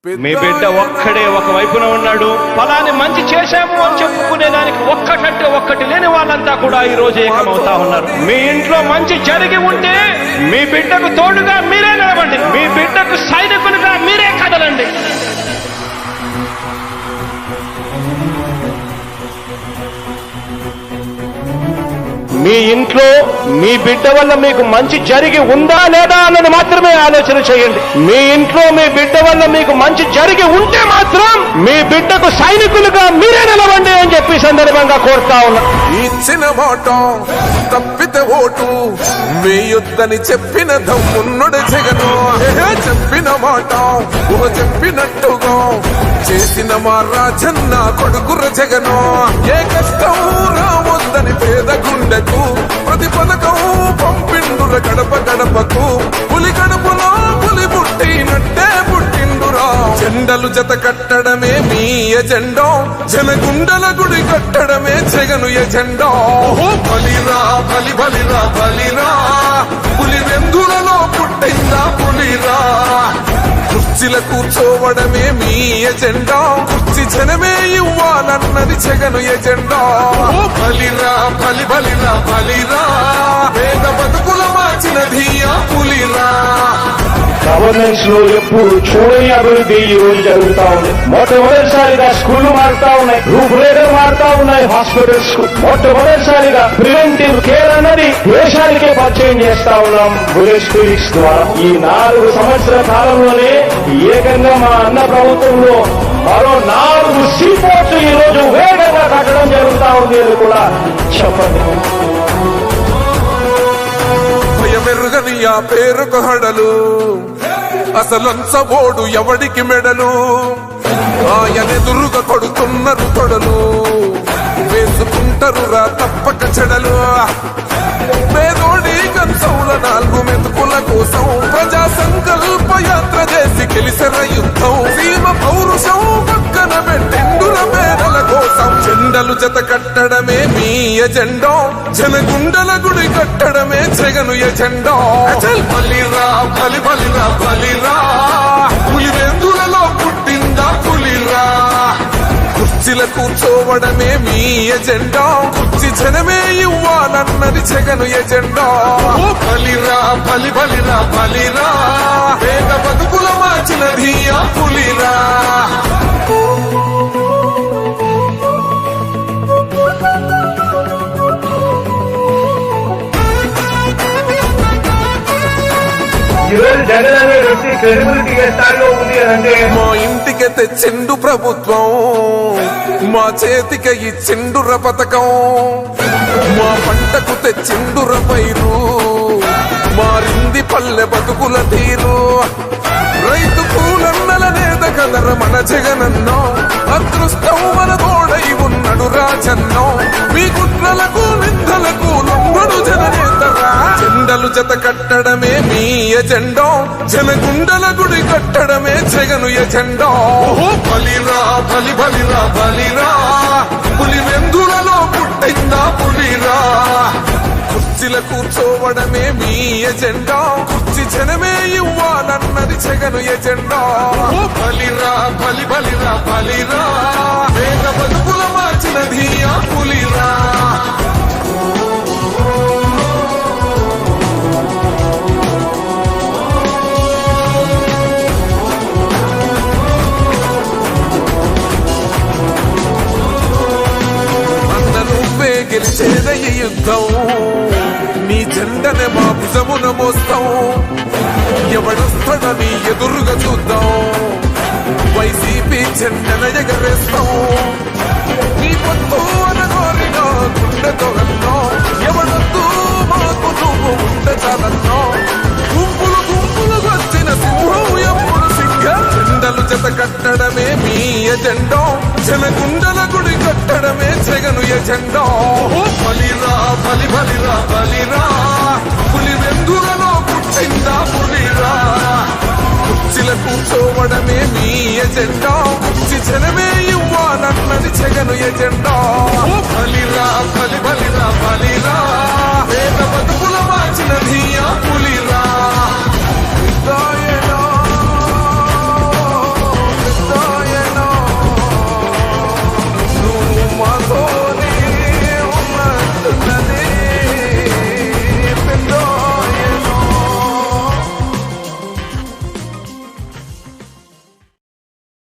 మీ బిడ్డ ఒక్కడే ఒక వైపున ఉన్నాడు. ఫలాన్ని మంచి చేశాము అని చెప్పుకునేదానికి ఒక్కటంటే ఒక్కటి లేని వాళ్ళంతా కూడా ఈ రోజు ఏకమవుతా ఉన్నారు. మీ ఇంట్లో మంచి జరిగి ఉంటే మీ బిడ్డకు తోడుగా మీరే నిలబండి. మీ బిడ్డకు సైనికులుగా మీరే కదలండి. మీ ఇంట్లో మీ బిడ్డ వల్ల మీకు మంచి జరిగి ఉందా లేదా అన్నది మాత్రమే ఆలోచన చేయండి. మీ ఇంట్లో మీ బిడ్డ వల్ల మీకు మంచి జరిగి ఉంటే మాత్రం మీ బిడ్డకు సైనికులుగా మీరే నిలవండి అని చెప్పి సందర్భంగా కోరుతా ఉన్నా. ఇచ్చిన మాట తప్పితే ఓటు వేయొద్దని చెప్పిన దమ్మున్నడు జగను. చెప్పిన మాట చెప్పినట్టుగా చేసిన మా రాజన్న కొడుకుర జగను. ఏ కష్టం రావద్దని పేద గుండెకు ప్రతి పథకం పంపిండుర గడప గడపకు. పులి గడపలో పులి పుట్టినట్టే పుట్టిండురా. జెండలు జత కట్టడమే మీ ఎజెండా, జనగుండల గుడి కట్టడమే జగను ఎజెండా. బలిరా బలి బలిరా బలిరా, పులి వెందులలో పుట్టిందా పులిరా. కుర్చీల కూర్చోవడమే మీ ఎజెండా, కుర్చీ జనమే ఇవ్వాలన్నది జగను ఎజెండా. బలిరా బలి బలిరా బలిరా, పేద బతుకుల మార్చినది ఆ పులిరా. గవర్నెన్స్ లో ఎప్పుడు చూడని అభివృద్ధి ఈ రోజు జరుగుతా ఉంది. మొట్టమొదటిసారిగా స్కూళ్లు మారుతా ఉన్నాయి, రూపురేఖలు మారుతా ఉన్నాయి. హాస్పిటల్స్ కు మొట్టమొదటిసారిగా ప్రివెంటివ్ కేర్ అన్నది దేశానికే పరిచయం చేస్తా ఉన్నాం విలేజ్ క్లినిక్స్ ద్వారా. ఈ 4 సంవత్సరాల కాలంలోనే ఏకంగా మా అన్న ప్రభుత్వంలో మరో 4 సీపోర్ట్స్ ఈ రోజు వేగంగా కట్టడం జరుగుతా ఉంది అని కూడా చెప్పండి. భయమెరుగని ఆ పేరుకు హడలు, అసలంచబోడు ఎవడికి మెడలు. ఆయనెదురుగా కొడుతున్నారు తొడలు, వేసుకుంటారు రా తప్పక చెడలు. పేదోడి కంచంల 4 మెతుకుల కోసం ప్రజా సంకల్ప యాత్ర చేసి గెలిసిన యుద్ధం. సీమ పౌరుషం పక్కన పెట్టిండుల పేదల కోసం. జెండలు జత కట్టడమే మీ ఎజెండా, జనగుండల గుడి కట్టడమే జగను ఎజెండా. బలిరా బలి బలిరా బలిరా, పులి వెందులలో పుట్టిందా పులిరా. కుర్చీల కూర్చోవడమే మీ ఎజెండా, కుర్చీ జనమే ఇవ్వాలన్నది జగను ఎజెండా. బలిరా బలి బలిరా బలిరా, పేద బతుకుల మార్చినది ఆ పులిరా. జగన్ అనే వ్యక్తి క్రెడిబిలిటీ ఏ స్థాయిలో ఉంది అంటే మా ఇంటికి తెచ్చిండు ప్రభుత్వం, మా చేతికి ఇచ్చిండుర పథకం. మా పంటకు తెచ్చిండుర పైరు, మారింది పల్లె బతుకుల తీరు. రైతు కూలన్నల నేత కదర మన జగనన్నో, అదృష్టం మన తోడై ఉన్నడు రాజన్నో. మీ కుట్రలకు నిందలకు లొంగడు జననేతరా. జెండలు జత కట్టడమే మీ ఎజెండా, జనగుండల గుడి కట్టడమే జగను ఎజెండా. బలిరా బలి బలిరా బలిరా, పులి వెందులలో పుట్టిందా పులిరా. కుర్చీల కూర్చోవడమే మీ ఎజెండా, కుర్చీ జనమే ఇవ్వాలన్నది జగను ఎజెండా. బలిరా బలి బలిరా బలిరా, పేద బతుకుల మార్చినది ఆ పులిరా. గెలిచేద ఈ యుద్ధం, నీ జెండనే మా భుజమున మోస్తాం. ఎవడొస్తాడని ఎదురుగా చూద్దాం, వైసీపీ జెండన ఎగరేస్తాం. నీ పొత్తు అనగోరిగా గుండెతో అన్నో, ఎవడొద్దు మాకు నువ్వు ఉండే చాలన్నో. గుంపులు గుంపులు వచ్చిన సింహం ఎప్పుడు సింగం. జెండలు జత కట్టడమే మీ ఎజెండా, జనగుండల గుడి కట్టడమే జగను ఎజెండా. బలిరా బలి బలిరా బలిరా, పులి వెందులలో పుట్టిందా పులిరా. కుర్చీల కూర్చోవడమే మీ ఎజెండా, కుర్చీ జనమే ఇవ్వాలన్నది జగను ఎజెండా. బలిరా బలి